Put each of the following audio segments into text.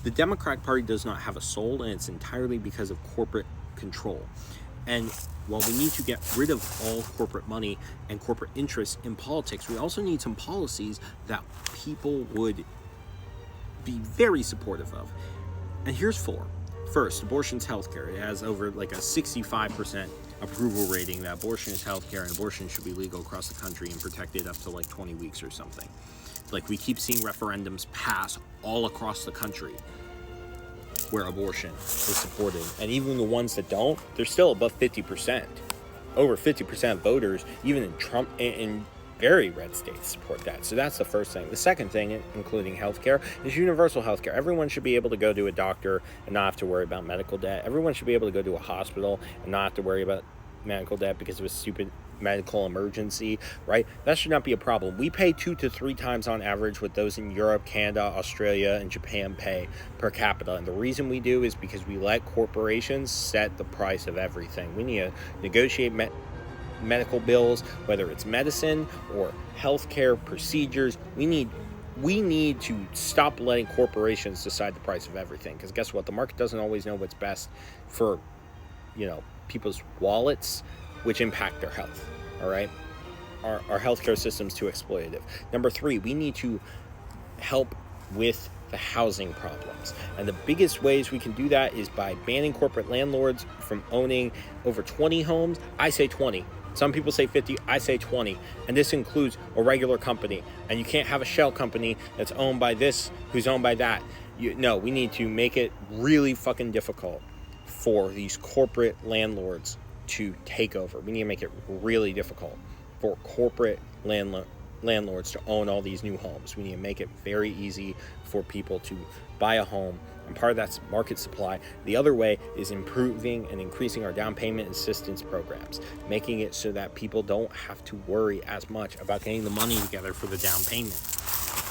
The Democratic Party does not have a soul, and it's entirely because of corporate control. And while we need to get rid of all corporate money and corporate interests in politics, we also need some policies that people would be very supportive of. And here's four. First, abortion's healthcare. It has over like a 65% approval rating that abortion is healthcare and abortion should be legal across the country and protected up to like 20 weeks or something. Like, we keep seeing referendums pass all across the country where abortion is supported. And even the ones that don't, they're still above 50%. Over 50% of voters, even in Trump, in very red states, support that. So that's the first thing. The second thing, including healthcare, is universal healthcare. Everyone should be able to go to a doctor and not have to worry about medical debt. Everyone should be able to go to a hospital and not have to worry about medical debt because of a stupid medical emergency, right? That should not be a problem. We pay 2 to 3 times on average what those in Europe, Canada, Australia, and Japan pay per capita. And the reason we do is because we let corporations set the price of everything. We need to negotiate medical bills, whether it's medicine or healthcare procedures. We need to stop letting corporations decide the price of everything, because guess what? The market doesn't always know what's best for, people's wallets, which impact their health. All right, our healthcare system's too exploitative. Number 3, we need to help with the housing problems, and the biggest ways we can do that is by banning corporate landlords from owning over 20 homes. I say 20. Some people say 50, I say 20. And this includes a regular company. And you can't have a shell company that's owned by this, who's owned by that. No, we need to make it really fucking difficult for these corporate landlords to take over. We need to make it really difficult for corporate landlords to own all these new homes. We need to make it very easy for people to buy a home, and part of that's market supply. The other way is improving and increasing our down payment assistance programs, making it so that people don't have to worry as much about getting the money together for the down payment,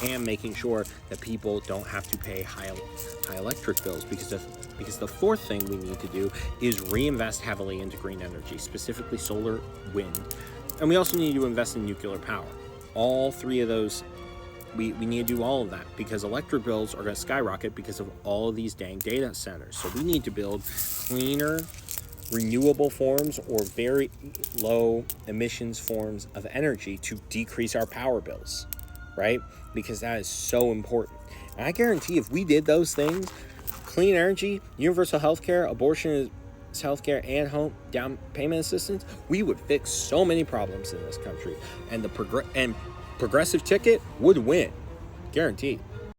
and making sure that people don't have to pay high electric bills, because the fourth thing we need to do is reinvest heavily into green energy, specifically solar, wind, and we also need to invest in nuclear power. All three of those, we need to do all of that, because electric bills are going to skyrocket because of all of these dang data centers. So we need to build cleaner, renewable forms or very low emissions forms of energy to decrease our power bills, right? Because that is so important. And I guarantee if we did those things, clean energy, universal healthcare, abortion healthcare, and home down payment assistance, we would fix so many problems in this country, and the progressive ticket would win, guaranteed.